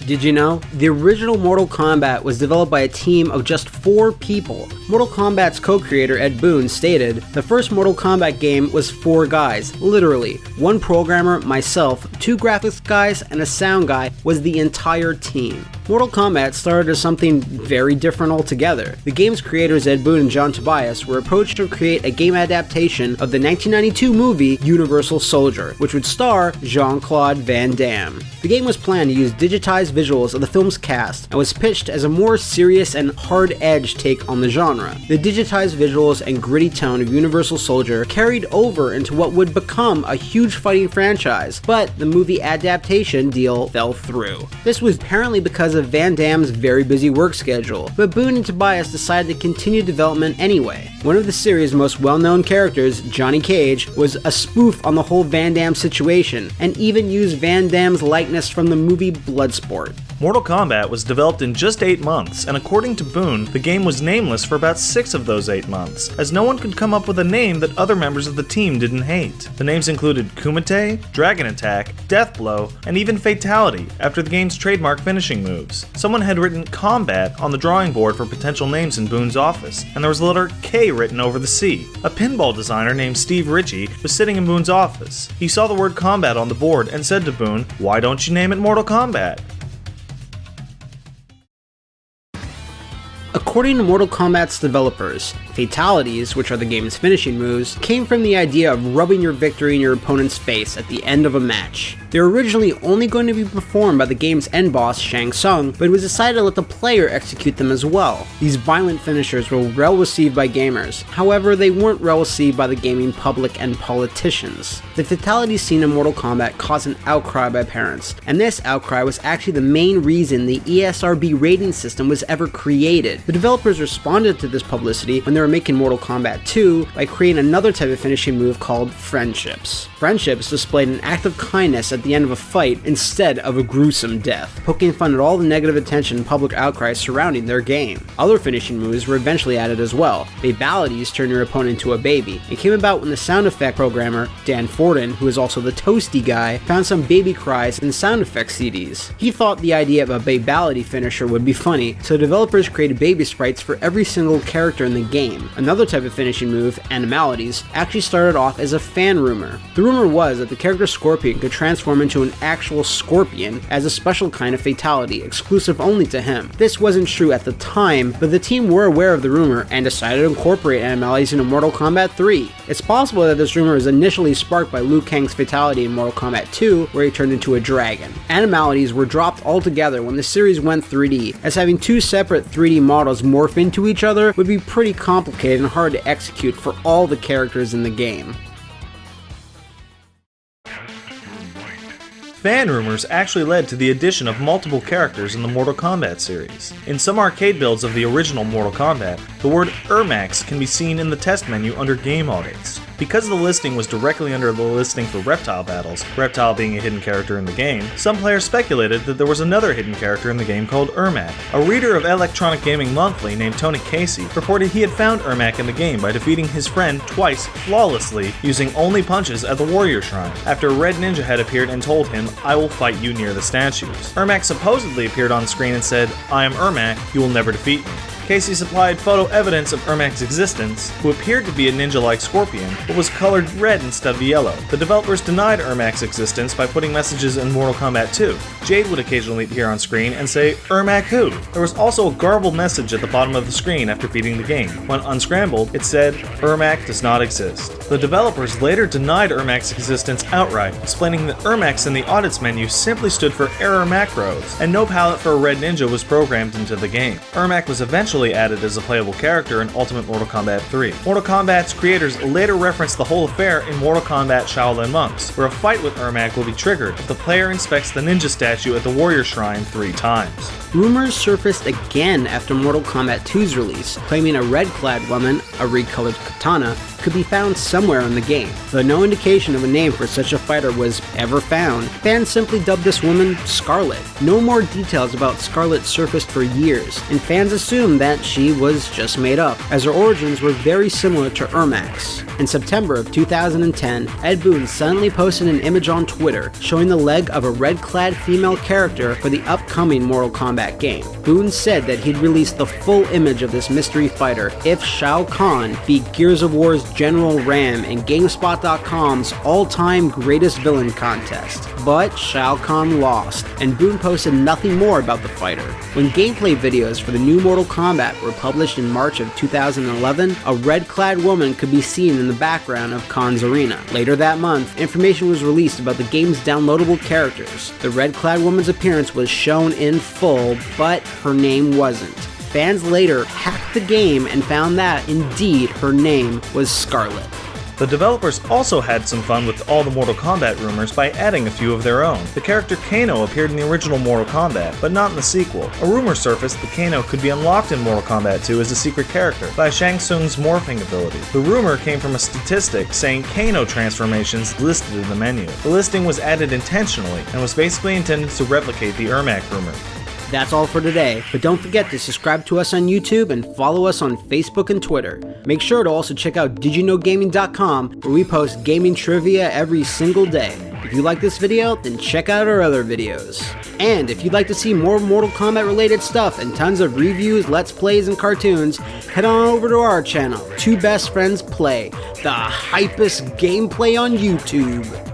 Did you know? The original Mortal Kombat was developed by a team of just 4 people. Mortal Kombat's co-creator Ed Boon stated, "The first Mortal Kombat game was 4 guys, literally. 1 programmer, myself, 2 graphics guys, and a sound guy was the entire team." Mortal Kombat started as something very different altogether. The game's creators Ed Boon and John Tobias were approached to create a game adaptation of the 1992 movie Universal Soldier, which would star Jean-Claude Van Damme. The game was planned to use digitized visuals of the film's cast and was pitched as a more serious and hard-edged take on the genre. The digitized visuals and gritty tone of Universal Soldier carried over into what would become a huge fighting franchise, but the movie adaptation deal fell through. This was apparently because of Van Damme's very busy work schedule, but Boon and Tobias decided to continue development anyway. One of the series' most well-known characters, Johnny Cage, was a spoof on the whole Van Damme situation, and even used Van Damme's likeness from the movie Bloodsport. Mortal Kombat was developed in just 8 months, and according to Boon, the game was nameless for about 6 of those 8 months, as no one could come up with a name that other members of the team didn't hate. The names included Kumite, Dragon Attack, Death Blow, and even Fatality, after the game's trademark finishing moves. Someone had written Combat on the drawing board for potential names in Boon's office, and there was the letter K written over the C. A pinball designer named Steve Ritchie was sitting in Boon's office. He saw the word Combat on the board and said to Boon, "Why don't you name it Mortal Kombat?" According to Mortal Kombat's developers, fatalities, which are the game's finishing moves, came from the idea of rubbing your victory in your opponent's face at the end of a match. They were originally only going to be performed by the game's end boss, Shang Tsung, but it was decided to let the player execute them as well. These violent finishers were well received by gamers, however they weren't well received by the gaming public and politicians. The fatality scene in Mortal Kombat caused an outcry by parents, and this outcry was actually the main reason the ESRB rating system was ever created. The developers responded to this publicity when they were making Mortal Kombat 2 by creating another type of finishing move called friendships. Friendships displayed an act of kindness at the end of a fight instead of a gruesome death, poking fun at all the negative attention and public outcry surrounding their game. Other finishing moves were eventually added as well. Babalities turn your opponent into a baby. It came about when the sound effect programmer, Dan Forden, who is also the Toasty guy, found some baby cries in sound effects CDs. He thought the idea of a babality finisher would be funny, so developers created baby sprites for every single character in the game. Another type of finishing move, animalities, actually started off as a fan rumor. The rumor was that the character Scorpion could transform into an actual scorpion as a special kind of fatality, exclusive only to him. This wasn't true at the time, but the team were aware of the rumor and decided to incorporate animalities into Mortal Kombat 3. It's possible that this rumor was initially sparked by Liu Kang's fatality in Mortal Kombat 2, where he turned into a dragon. Animalities were dropped altogether when the series went 3D, as having 2 separate 3D models morph into each other would be pretty complicated and hard to execute for all the characters in the game. Fan rumors actually led to the addition of multiple characters in the Mortal Kombat series. In some arcade builds of the original Mortal Kombat, the word Ermax can be seen in the test menu under Game Audits. Because the listing was directly under the listing for Reptile battles, Reptile being a hidden character in the game, some players speculated that there was another hidden character in the game called Ermac. A reader of Electronic Gaming Monthly named Tony Casey reported he had found Ermac in the game by defeating his friend twice flawlessly using only punches at the Warrior Shrine, after a red ninja had appeared and told him, "I will fight you near the statues." Ermac supposedly appeared on screen and said, "I am Ermac, you will never defeat me." Casey supplied photo evidence of Ermac's existence, who appeared to be a ninja-like scorpion, but was colored red instead of yellow. The developers denied Ermac's existence by putting messages in Mortal Kombat 2. Jade would occasionally appear on screen and say, "Ermac who?" There was also a garbled message at the bottom of the screen after beating the game. When unscrambled, it said, "Ermac does not exist." The developers later denied Ermac's existence outright, explaining that Ermacs in the audits menu simply stood for error macros, and no palette for a red ninja was programmed into the game. Ermac was eventually added as a playable character in Ultimate Mortal Kombat 3. Mortal Kombat's creators later referenced the whole affair in Mortal Kombat Shaolin Monks, where a fight with Ermac will be triggered if the player inspects the ninja statue at the Warrior Shrine 3 times. Rumors surfaced again after Mortal Kombat 2's release, claiming a red-clad woman, a red-colored katana, could be found somewhere in the game. Though no indication of a name for such a fighter was ever found, fans simply dubbed this woman Scarlet. No more details about Scarlet surfaced for years, and fans assumed that she was just made up, as her origins were very similar to Ermax. In September of 2010, Ed Boon suddenly posted an image on Twitter showing the leg of a red-clad female character for the upcoming Mortal Kombat game. Boon said that he'd release the full image of this mystery fighter if Shao Kahn beat Gears of War's General Ram in GameSpot.com's all-time greatest villain contest. But Shao Kahn lost, and Boon posted nothing more about the fighter. When gameplay videos for the new Mortal Kombat were published in March of 2011, a red-clad woman could be seen in the background of Kahn's arena. Later that month, information was released about the game's downloadable characters. The red-clad woman's appearance was shown in full, but her name wasn't. Fans later hacked the game and found that, indeed, her name was Scarlet. The developers also had some fun with all the Mortal Kombat rumors by adding a few of their own. The character Kano appeared in the original Mortal Kombat, but not in the sequel. A rumor surfaced that Kano could be unlocked in Mortal Kombat 2 as a secret character by Shang Tsung's morphing ability. The rumor came from a statistic saying Kano transformations listed in the menu. The listing was added intentionally and was basically intended to replicate the Ermac rumor. That's all for today, but don't forget to subscribe to us on YouTube and follow us on Facebook and Twitter. Make sure to also check out DidYouKnowGaming.com, where we post gaming trivia every single day. If you like this video, then check out our other videos. And if you'd like to see more Mortal Kombat related stuff and tons of reviews, let's plays, and cartoons, head on over to our channel, Two Best Friends Play, the hypest gameplay on YouTube.